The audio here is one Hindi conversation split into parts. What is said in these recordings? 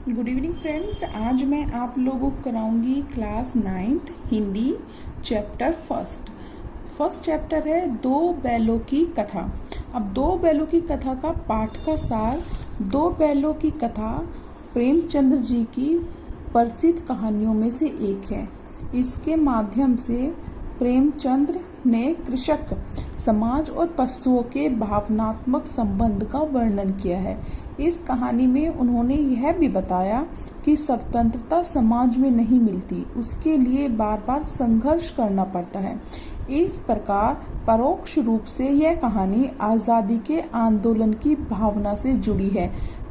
Good evening friends. आज मैं आप लोगों को कराऊंगी class 9th Hindi chapter first chapter है दो बैलों की कथा। अब दो बैलों की कथा का पाठ का सार। दो बैलों की कथा प्रेमचंद्र जी की प्रसिद्ध कहानियों में से एक है। इसके माध्यम से प्रेमचंद्र ने कृषक समाज और पशुओं के भावनात्मक संबंध का वर्णन किया है। इस कहानी में उन्होंने यह भी बताया कि स्वतंत्रता समाज में नहीं मिलती, उसके लिए बार बार संघर्ष करना पड़ता है। इस प्रकार परोक्ष रूप से यह कहानी आज़ादी के आंदोलन की भावना से जुड़ी है।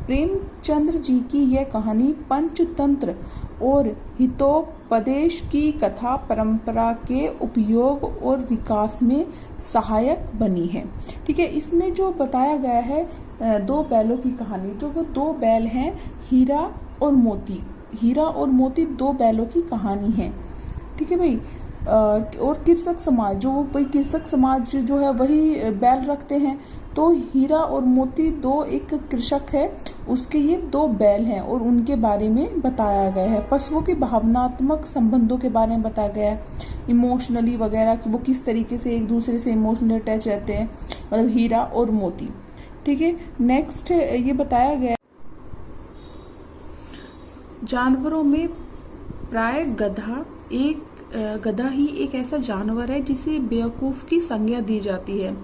प्रेमचंद्र जी की यह कहानी पंचतंत्र और हितोपदेश की कथा परंपरा के उपयोग और विकास में सहायक बनी है। ठीक है, इसमें जो बताया गया है दो बैलों की कहानी, जो वो दो बैल हैं हीरा और मोती। हीरा और मोती दो बैलों की कहानी है। ठीक है भाई। और कृषक समाज, जो भाई कृषक समाज जो है वही बैल रखते हैं, तो हीरा और मोती दो एक कृषक है, उसके ये दो बैल हैं और उनके बारे में बताया गया है। पशुओं के भावनात्मक संबंधों के बारे में बताया गया है, इमोशनली वगैरह कि वो किस तरीके से एक दूसरे से इमोशनली अटैच रहते हैं, मतलब हीरा और मोती। ठीक है, नेक्स्ट ये बताया गया जानवरों में प्राय गधा ही एक ऐसा जानवर है जिसे बेवकूफ़ की संज्ञा दी जाती है।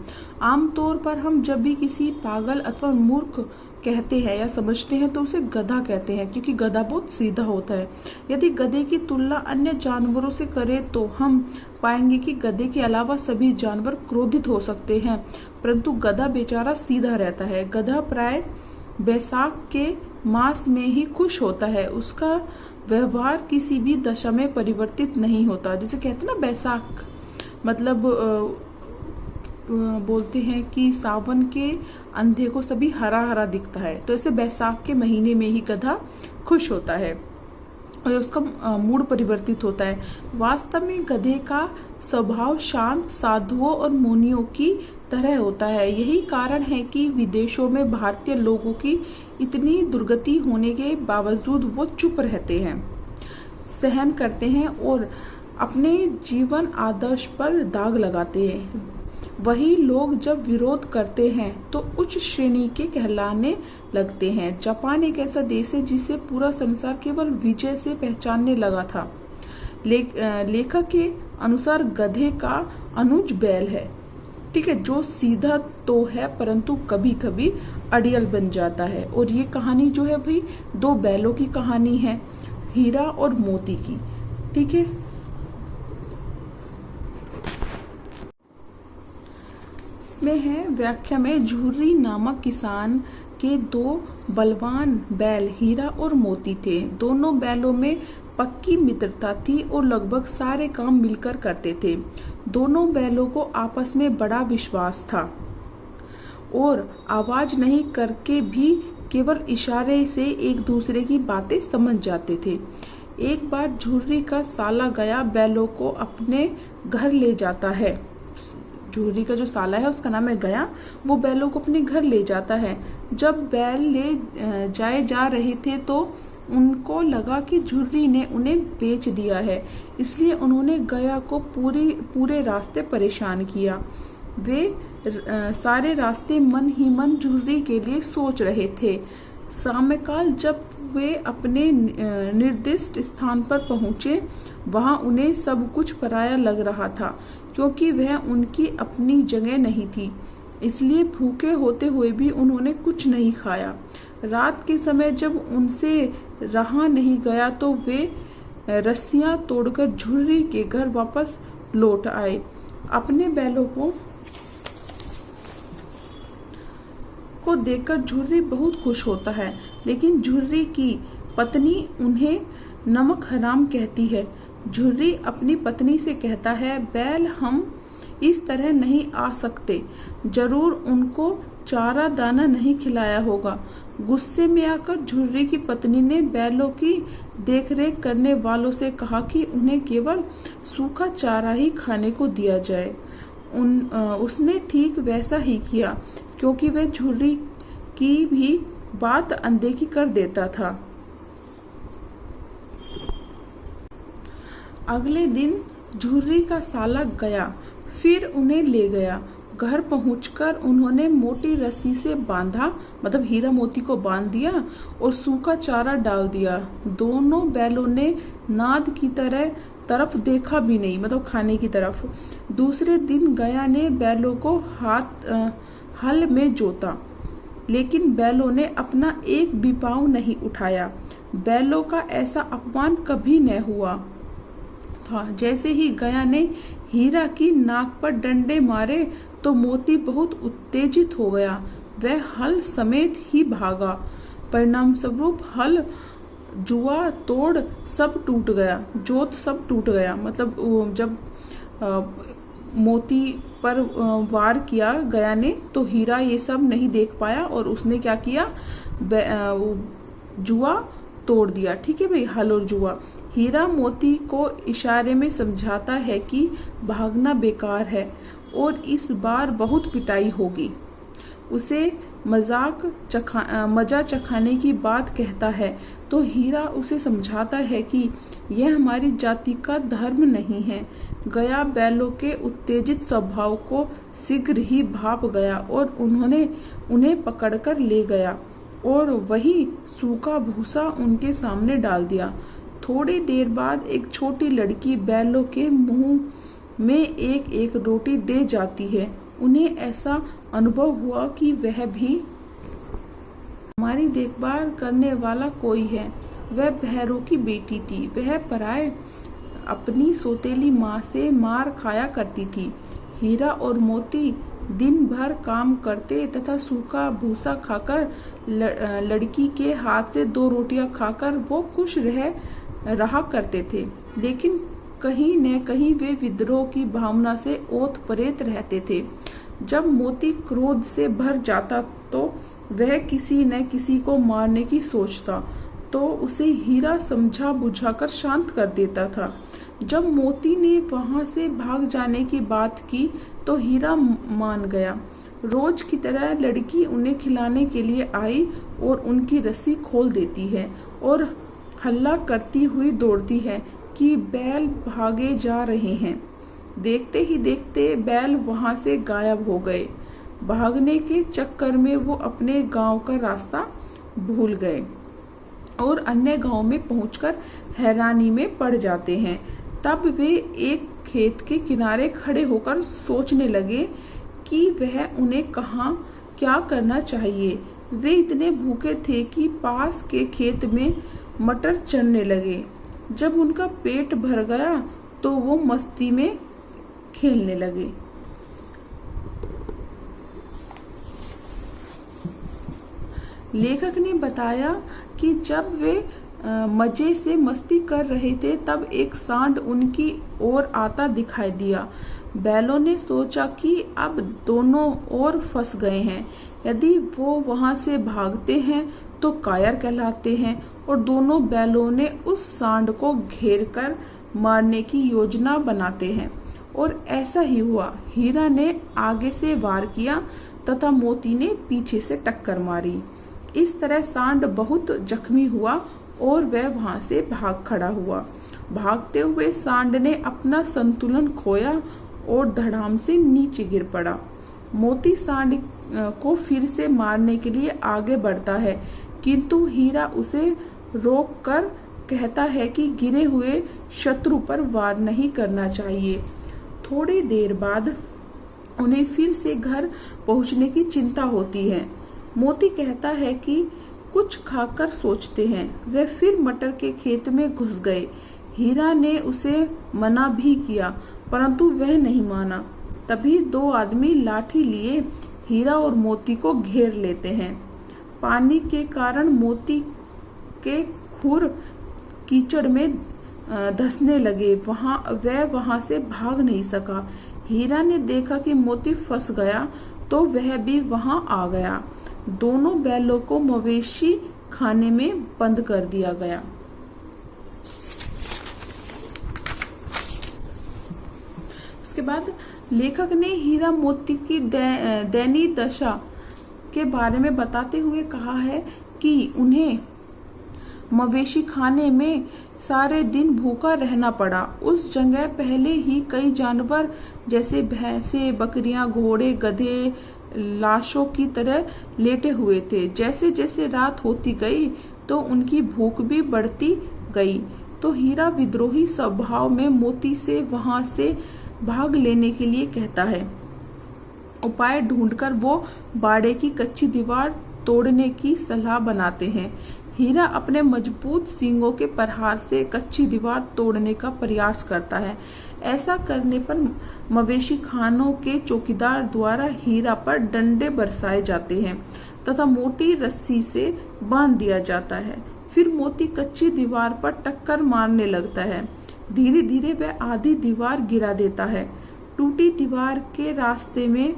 आमतौर पर हम जब भी किसी पागल अथवा मूर्ख कहते हैं या समझते हैं तो उसे गधा कहते हैं, क्योंकि गधा बहुत सीधा होता है। यदि गधे की तुलना अन्य जानवरों से करें तो हम पाएंगे कि गधे के अलावा सभी जानवर क्रोधित हो सकते हैं, परंतु गधा बेचारा सीधा रहता है। गधा प्राय बैसाख के मास में ही खुश होता है, उसका व्यवहार किसी भी दशा में परिवर्तित नहीं होता। जैसे कहते हैं ना बैसाख, मतलब बोलते हैं कि सावन के अंधे को सभी हरा हरा दिखता है, तो ऐसे बैसाख के महीने में ही गधा खुश होता है और उसका मूड परिवर्तित होता है। वास्तव में गधे का स्वभाव शांत, साधुओं और मुनियों की तरह होता है। यही कारण है कि विदेशों में भारतीय लोगों की इतनी दुर्गति होने के बावजूद वो चुप रहते हैं, सहन करते हैं और अपने जीवन आदर्श पर दाग लगाते हैं। वही लोग जब विरोध करते हैं तो उच्च श्रेणी के कहलाने लगते हैं। जापान एक ऐसा देश है जिसे पूरा संसार केवल विजय से पहचानने लगा था। लेखक के अनुसार गधे का अनुज बैल है, ठीक है, जो सीधा तो है परंतु कभी कभी अड़ियल बन जाता है। और ये कहानी जो है भाई दो बैलों की कहानी है, हीरा और मोती की। ठीक है, इसमें है व्याख्या में झुर्री नामक किसान के दो बलवान बैल हीरा और मोती थे। दोनों बैलों में पक्की मित्रता थी और लगभग सारे काम मिलकर करते थे। दोनों बैलों को आपस में बड़ा विश्वास था और आवाज नहीं करके भी केवल इशारे से एक दूसरे की बातें समझ जाते थे। एक बार झुर्री का साला गया बैलों को अपने घर ले जाता है। झुर्री का जो साला है उसका नाम है गया, वो बैलों को अपने घर ले जाता है। जब बैल ले जाए जा रहे थे तो उनको लगा कि झुर्री ने उन्हें बेच दिया है, इसलिए उन्होंने गया को पूरे रास्ते परेशान किया। वे सारे रास्ते मन ही मन झुर्री के लिए सोच रहे थे। सायंकाल जब वे अपने निर्दिष्ट स्थान पर पहुंचे, वहां उन्हें सब कुछ पराया लग रहा था, क्योंकि वह उनकी अपनी जगह नहीं थी। इसलिए भूखे होते हुए भी उन्होंने कुछ नहीं खाया। रात के समय जब उनसे रहा नहीं गया तो वे रस्सियां तोड़कर झुर्री के घर वापस लौट आए। अपने बैलों को देखकर झुर्री बहुत खुश होता है, लेकिन झुर्री की पत्नी उन्हें नमक हराम कहती है। झुर्री अपनी पत्नी से कहता है, बैल हम इस तरह नहीं आ सकते, जरूर उनको चारा दाना नहीं खिलाया होगा। गुस्से में आकर झुर्री की पत्नी ने बैलों की देखरेख करने वालों से कहा कि उन्हें केवल सूखा चारा ही खाने को दिया जाए। उसने ठीक वैसा ही किया, क्योंकि वह झुर्री की भी बात अनदेखी कर देता था। अगले दिन झुर्री का साला गया, फिर उन्हें ले गया। घर पहुंचकर उन्होंने मोटी रस्सी से बांधा, मतलब हीरा मोती को बांध दिया और सूखा चारा डाल दिया। दोनों बैलों ने नाद की तरफ देखा भी नहीं, मतलब खाने की तरफ। दूसरे दिन गया ने बैलों को हल में जोता, लेकिन बैलों ने अपना एक भी पाँव नहीं उठाया। बैलों का ऐसा अपमान कभी न हुआ था। जैसे ही गया ने हीरा की नाक पर डंडे मारे तो मोती बहुत उत्तेजित हो गया। वह हल समेत ही भागा। परिणाम स्वरूप हल, जुआ, तोड़ सब टूट गया, जोत सब टूट गया। मतलब जब मोती पर वार किया गया ने तो हीरा ये सब नहीं देख पाया और उसने क्या किया, जुआ तोड़ दिया। ठीक है भाई, हल और जुआ। हीरा मोती को इशारे में समझाता है कि भागना बेकार है और इस बार बहुत पिटाई होगी। उसे मजा चखाने की बात कहता है तो हीरा उसे समझाता है कि यह हमारी जाति का धर्म नहीं है। गया बैलों के उत्तेजित स्वभाव को शीघ्र ही भाप गया और उन्हें पकड़कर ले गया और वही सूखा भूसा उनके सामने डाल दिया। थोड़ी देर बाद एक छोटी लड़की बैलों के मुंह में एक एक रोटी दे जाती है। उन्हें ऐसा अनुभव हुआ कि वह भी हमारी देखभाल करने वाला कोई है। वह बहरों की बेटी थी। वह पराए अपनी सौतेली माँ से मार खाया करती थी। हीरा और मोती दिन भर काम करते तथा सूखा भूसा खाकर लड़की के हाथ से 2 रोटियां खाकर वो खुश रहा करते थे। लेकिन कहीं न कहीं वे विद्रोह की भावना से ओत-प्रोत रहते थे। जब मोती क्रोध से भर जाता तो वह किसी न किसी को मारने की सोचता, तो उसे हीरा समझा बुझाकर शांत कर देता था। जब मोती ने वहां से भाग जाने की बात की तो हीरा मान गया। रोज की तरह लड़की उन्हें खिलाने के लिए आई और उनकी रस्सी खोल देती है और हल्ला करती हुई दौड़ती है कि बैल भागे जा रहे हैं। देखते ही देखते बैल वहां से गायब हो गए। भागने के चक्कर में वो अपने गांव का रास्ता भूल गए और अन्य गांव में पहुंचकर हैरानी में पड़ जाते हैं। तब वे एक खेत के किनारे खड़े होकर सोचने लगे कि वह उन्हें कहाँ क्या करना चाहिए। वे इतने भूखे थे कि पास के खेत में मटर चरने लगे। जब उनका पेट भर गया तो वो मस्ती में खेलने लगे। लेखक ने बताया कि जब वे मजे से मस्ती कर रहे थे तब एक सांड उनकी ओर आता दिखाई दिया। बैलों ने सोचा कि अब दोनों ओर फंस गए हैं। यदि वो वहां से भागते हैं तो कायर कहलाते हैं और दोनों बैलों ने उस सांड को घेरकर मारने की योजना बनाते हैं। और ऐसा ही हुआ। हीरा ने आगे से वार किया तथा मोती ने पीछे से टक्कर मारी। इस तरह सांड बहुत जख्मी हुआ और वह वहां से भाग खड़ा हुआ। भागते हुए सांड ने अपना संतुलन खोया और धड़ाम से नीचे गिर पड़ा। मोती सांड को फिर से मारने के लिए आगे बढ़ता है, किंतु हीरा उसे रोककर कहता है कि गिरे हुए शत्रु पर वार नहीं करना चाहिए। थोड़ी देर बाद उन्हें फिर से घर पहुंचने की चिंता होती है। मोती कहता है कि कुछ खाकर सोचते हैं। वे फिर मटर के खेत में घुस गए। हीरा ने उसे मना भी किया, परंतु वह नहीं माना। तभी 2 आदमी लाठी लिए हीरा और मोती को घेर लेते हैं। पानी के कारण मोती के खुर कीचड़ में धंसने लगे। वह वहां से भाग नहीं सका। हीरा ने देखा कि मोती फंस गया तो वह भी वहां आ गया। दोनों बैलों को मवेशी खाने में बंद कर दिया गया। उसके बाद लेखक ने हीरा मोती की दयनीय दशा के बारे में बताते हुए कहा है कि उन्हें मवेशी खाने में सारे दिन भूखा रहना पड़ा। उस जगह पहले ही कई जानवर जैसे भैंसे, बकरियां, घोड़े, गधे लाशों की तरह लेटे हुए थे। जैसे जैसे रात होती गई तो उनकी भूख भी बढ़ती गई। तो हीरा विद्रोही स्वभाव में मोती से वहां से भाग लेने के लिए कहता है। उपाय ढूंढकर वो बाड़े की कच्ची दीवार तोड़ने की सलाह बनाते हैं। हीरा अपने मजबूत सींगों के प्रहार से कच्ची दीवार तोड़ने का प्रयास करता है। ऐसा करने पर मवेशी खानों के चौकीदार द्वारा हीरा पर डंडे बरसाए जाते हैं तथा मोटी रस्सी से बांध दिया जाता है। फिर मोती कच्ची दीवार पर टक्कर मारने लगता है। धीरे धीरे वह आधी दीवार गिरा देता है। टूटी दीवार के रास्ते में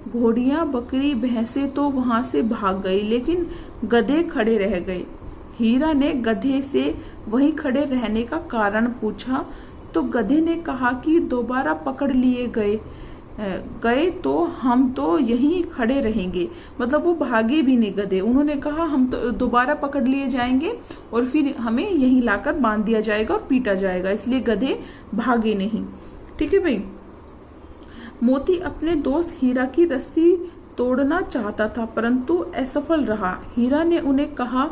घोड़ियां, बकरी, भैंसे तो वहां से भाग गई, लेकिन गधे खड़े रह गए। हीरा ने गधे से वहीं खड़े रहने का कारण पूछा तो गधे ने कहा कि दोबारा पकड़ लिए गए तो हम तो यहीं खड़े रहेंगे। मतलब वो भागे भी नहीं गधे। उन्होंने कहा हम तो दोबारा पकड़ लिए जाएंगे और फिर हमें यहीं लाकर बांध दिया जाएगा और पीटा जाएगा, इसलिए गधे भागे नहीं। ठीक है भाई। मोती अपने दोस्त हीरा की रस्सी तोड़ना चाहता था परंतु असफल रहा। हीरा ने उन्हें कहा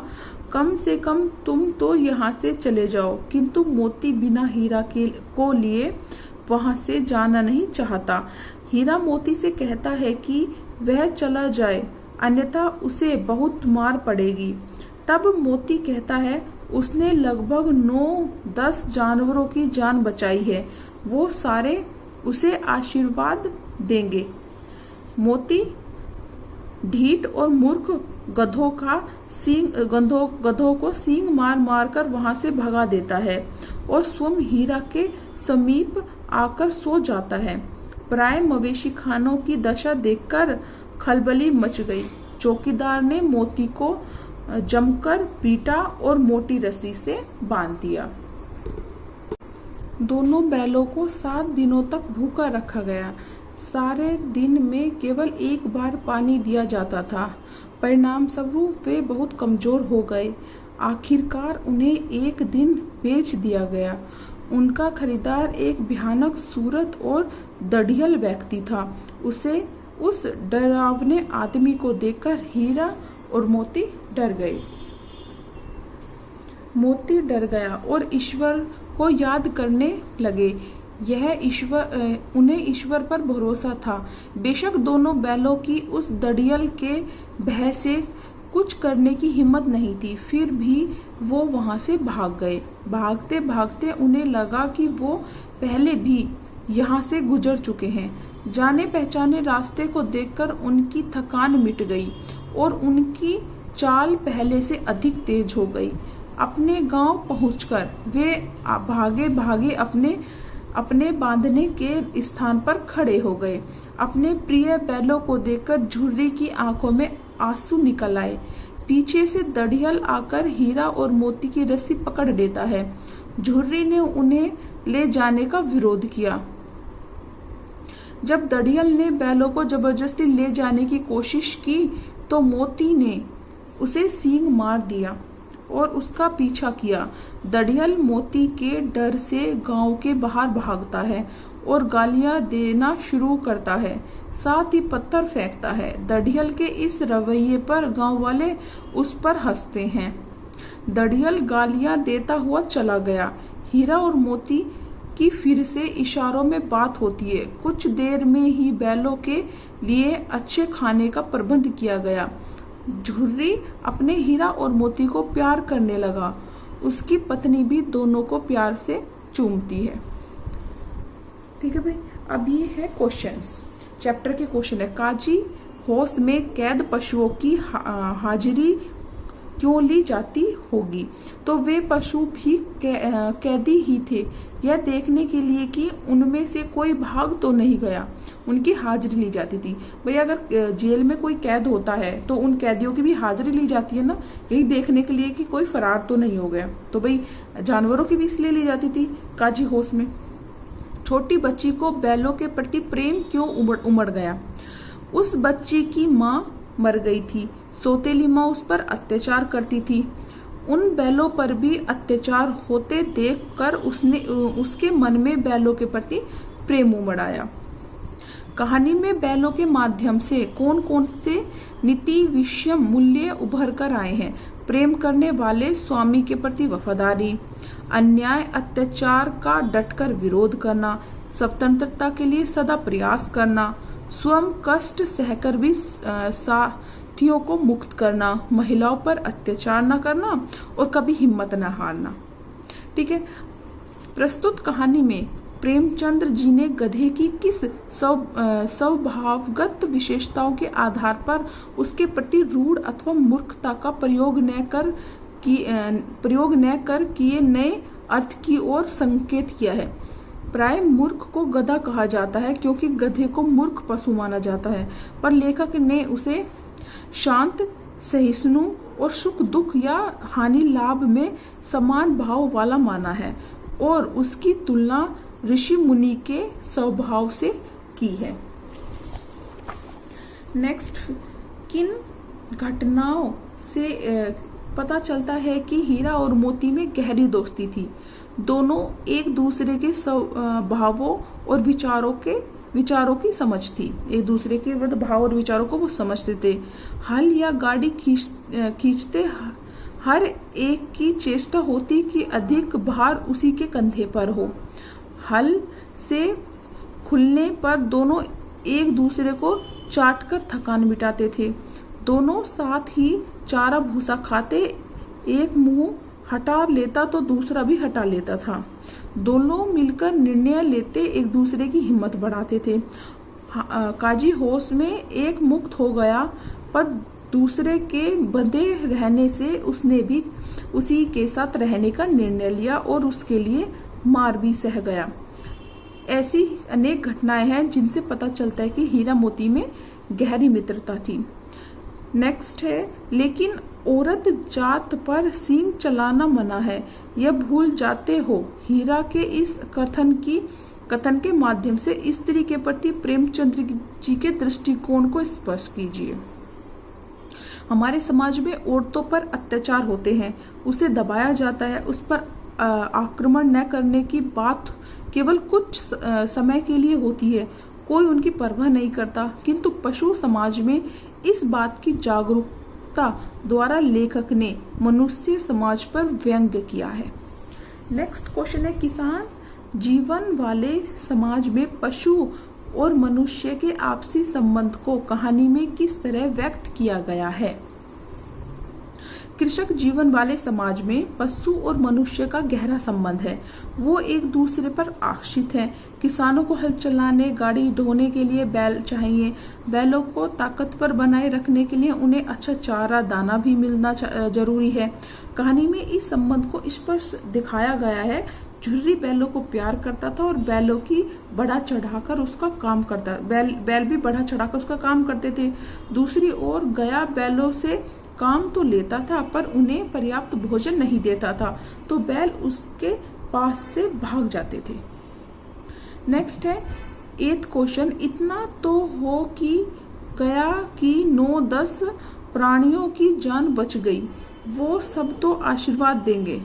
कम से कम तुम तो यहाँ से चले जाओ, किंतु मोती बिना हीरा को लिए वहां से जाना नहीं चाहता। हीरा मोती से कहता है कि वह चला जाए अन्यथा उसे बहुत मार पड़ेगी। तब मोती कहता है उसने लगभग 9-10 जानवरों की जान बचाई है, वो सारे उसे आशीर्वाद देंगे। मोती ढीठ और मूर्ख गधों को सींग मार मार कर वहां से भगा देता है और स्वयं हीरा के समीप आकर सो जाता है। प्राय मवेशी खानों की दशा देखकर खलबली मच गई। चौकीदार ने मोती को जमकर पीटा और मोटी रस्सी से बांध दिया। दोनों बैलों को 7 दिनों तक भूखा रखा गया। सारे दिन में केवल एक बार पानी दिया जाता था। परिणाम स्वरूप वे बहुत कमजोर हो गए। आखिरकार उन्हें एक दिन बेच दिया गया। उनका खरीदार एक भयानक सूरत और दढ़ियल व्यक्ति था। उस डरावने आदमी को देखकर हीरा और मोती डर गए। मोती डर गया और ईश्वर को याद करने लगे। उन्हें ईश्वर पर भरोसा था। बेशक दोनों बैलों की उस दड़ियल के भय से कुछ करने की हिम्मत नहीं थी, फिर भी वो वहां से भाग गए। भागते भागते उन्हें लगा कि वो पहले भी यहाँ से गुजर चुके हैं। जाने पहचाने रास्ते को देखकर उनकी थकान मिट गई और उनकी चाल पहले से अधिक तेज हो गई। अपने गांव पहुंचकर वे भागे भागे अपने बांधने के स्थान पर खड़े हो गए। अपने प्रिय बैलों को देखकर झुर्री की आंखों में आंसू निकल आए। पीछे से दड़ियल आकर हीरा और मोती की रस्सी पकड़ लेता है। झुर्री ने उन्हें ले जाने का विरोध किया। जब दड़ियल ने बैलों को जबरदस्ती ले जाने की कोशिश की तो मोती ने उसे सींग मार दिया और उसका पीछा किया। दड़ियल मोती के डर से गांव के बाहर भागता है और गालियां देना शुरू करता है, साथ ही पत्थर फेंकता है। दड़ियल के इस रवैये पर गांव वाले उस पर हंसते हैं। दड़ियल गालियां देता हुआ चला गया। हीरा और मोती की फिर से इशारों में बात होती है। कुछ देर में ही बैलों के लिए अच्छे खाने का प्रबंध किया गया। झुर्री अपने हीरा और मोती को प्यार करने लगा। उसकी पत्नी भी दोनों को प्यार से चूमती है। ठीक है भाई। अब ये है क्वेश्चंस। चैप्टर के क्वेश्चन है, काजी होश में कैद पशुओं की हाजिरी क्यों ली जाती होगी? तो वे पशु भी कैदी ही थे, यह देखने के लिए कि उनमें से कोई भाग तो नहीं गया, उनकी हाजिरी ली जाती थी। भाई अगर जेल में कोई कैद होता है तो उन कैदियों की भी हाजिरी ली जाती है ना, यही देखने के लिए कि कोई फरार तो नहीं हो गया। तो भाई जानवरों की भी इसलिए ली जाती थी काजी होश में। छोटी बच्ची को बैलों के प्रति प्रेम क्यों उमड़ गया? उस बच्ची की माँ मर गई थी। सौतेली माँ उस पर अत्याचार करती थी। उन बैलों पर भी अत्याचार होते देखकर उसके मन में बैलों के प्रति प्रेम उमड़ आया। कहानी में बैलों के माध्यम से कौन कौन से नीति विषम मूल्य उभर कर आए हैं? प्रेम करने वाले स्वामी के प्रति वफादारी, अन्याय अत्याचार का डटकर विरोध करना, स्वतंत्रता के लिए सदा प्रयास करना, स्वयं कष्ट सहकर भी साथियों को मुक्त करना, महिलाओं पर अत्याचार न करना और कभी हिम्मत न हारना। ठीक है, प्रस्तुत कहानी में प्रेमचंद्र जी ने गधे की किस स्वभावगत विशेषताओं के आधार पर उसके प्रति रूढ़ अथवा मूर्खता का प्रयोग न कर किए नए अर्थ की ओर संकेत किया है? प्राय मूर्ख को गधा कहा जाता है क्योंकि गधे को मूर्ख पशु माना जाता है, पर लेखक ने उसे शांत, सहिष्णु और सुख दुख या हानि लाभ में समान भाव वाला माना है और उसकी तुलना ऋषि मुनि के स्वभाव से की है। नेक्स्ट, किन घटनाओं से पता चलता है कि हीरा और मोती में गहरी दोस्ती थी? दोनों एक दूसरे के भावों और विचारों की समझ थी, एक दूसरे के भाव और विचारों को वो समझते थे। हल या गाड़ी खींचते हर एक की चेष्टा होती कि अधिक भार उसी के कंधे पर हो। हल से खुलने पर दोनों एक दूसरे को चाटकर थकान मिटाते थे। दोनों साथ ही चारा भूसा खाते, एक मुंह हटा लेता तो दूसरा भी हटा लेता था। दोनों मिलकर निर्णय लेते, एक दूसरे की हिम्मत बढ़ाते थे। काजी होश में एक मुक्त हो गया, पर दूसरे के बंधे रहने से उसने भी उसी के साथ रहने का निर्णय लिया और उसके लिए मार भी सह गया। ऐसी अनेक घटनाएं हैं जिनसे पता चलता है कि हीरा मोती में गहरी मित्रता थी। नेक्स्ट है, लेकिन औरत जात पर सींग चलाना मना है, यह भूल जाते हो। हीरा के इस कथन के माध्यम से स्त्री के प्रति प्रेमचंद्र जी के दृष्टिकोण को स्पष्ट कीजिए। हमारे समाज में औरतों पर अत्याचार होते हैं, उसे दबाया जाता है, उस पर आक्रमण न करने की बात केवल कुछ समय के लिए होती है, कोई उनकी परवाह नहीं करता। किंतु पशु समाज में इस बात की जागरूकता द्वारा लेखक ने मनुष्य समाज पर व्यंग्य किया है। नेक्स्ट क्वेश्चन है, किसान जीवन वाले समाज में पशु और मनुष्य के आपसी संबंध को कहानी में किस तरह व्यक्त किया गया है? कृषक जीवन वाले समाज में पशु और मनुष्य का गहरा संबंध है, वो एक दूसरे पर आश्रित हैं। किसानों को हल चलाने, गाड़ी ढोने के लिए बैल चाहिए। बैलों को ताकतवर बनाए रखने के लिए उन्हें अच्छा चारा दाना भी मिलना जरूरी है। कहानी में इस संबंध को स्पष्ट दिखाया गया है। झुर्री बैलों को प्यार करता था और बैलों की बढ़ा चढ़ाकर उसका काम करता, बैल भी बढ़ा चढ़ाकर उसका काम करते थे। दूसरी ओर गया बैलों से काम तो लेता था पर उन्हें पर्याप्त भोजन नहीं देता था, तो बैल उसके पास से भाग जाते थे। नेक्स्ट है 8th क्वेश्चन, इतना तो हो कि गया कि 9-10 प्राणियों की जान बच गई, वो सब तो आशीर्वाद देंगे।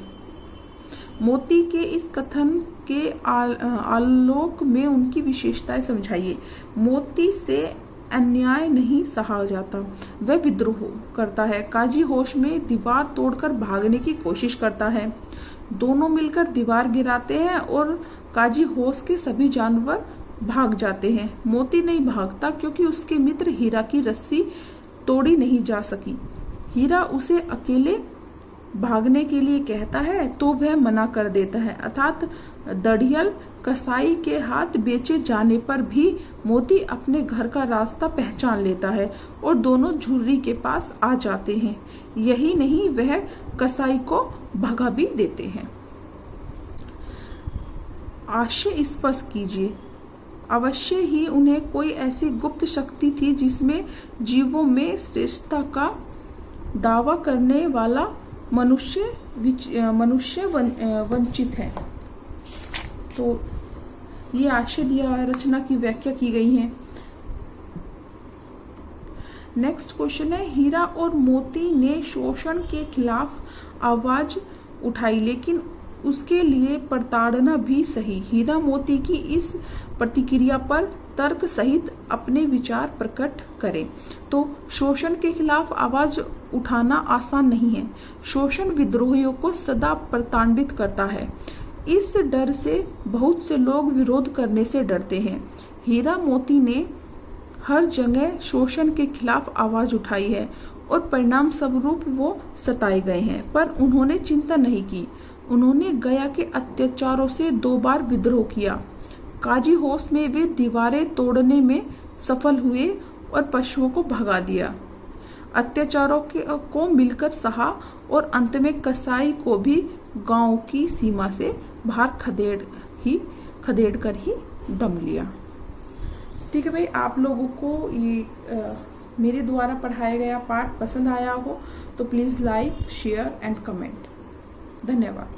मोती के इस कथन के आलोक में उनकी विशेषताएं समझाइए। मोती से अन्याय नहीं सहा जाता, वह विद्रोह करता है। काजी होश में दीवार तोड़कर भागने की कोशिश करता है। दोनों मिलकर दीवार गिराते हैं और काजी होश के सभी जानवर भाग जाते हैं। मोती नहीं भागता क्योंकि उसके मित्र हीरा की रस्सी तोड़ी नहीं जा सकी। हीरा उसे अकेले भागने के लिए कहता है तो वह मना कर देता है, अर्थात दड़ियल कसाई के हाथ बेचे जाने पर भी मोती अपने घर का रास्ता पहचान लेता है और दोनों झुर्री के पास आ जाते हैं। यही नहीं, वह कसाई को भगा भी देते हैं। आशय स्पष्ट कीजिए। अवश्य ही उन्हें कोई ऐसी गुप्त शक्ति थी जिसमें जीवों में श्रेष्ठता का दावा करने वाला मनुष्य वंचित है। तो ये आशय दिया रचना की व्याख्या की गई है। नेक्स्ट क्वेश्चन है, हीरा और मोती ने शोषण के खिलाफ आवाज उठाई, लेकिन उसके लिए प्रताड़ना भी सही। हीरा मोती की इस प्रतिक्रिया पर तर्क सहित अपने विचार प्रकट करें। तो शोषण के खिलाफ आवाज उठाना आसान नहीं है। शोषण विद्रोहियों को सदा प्रताड़ित करता है। इस डर से बहुत से लोग विरोध करने से डरते हैं। हीरा मोती ने हर जगह शोषण के खिलाफ आवाज उठाई है और परिणाम स्वरूप वो सताए गए हैं, पर उन्होंने चिंता नहीं की। उन्होंने गया के अत्याचारों से 2 बार विद्रोह किया। काजी होश में वे दीवारें तोड़ने में सफल हुए और पशुओं को भगा दिया। अत्याचारों को मिलकर सहा और अंत में कसाई को भी गांव की सीमा से बाहर खदेड़ कर ही दम लिया। ठीक है भाई, आप लोगों को ये मेरे द्वारा पढ़ाया गया पाठ पसंद आया हो तो please like, share and comment. धन्यवाद।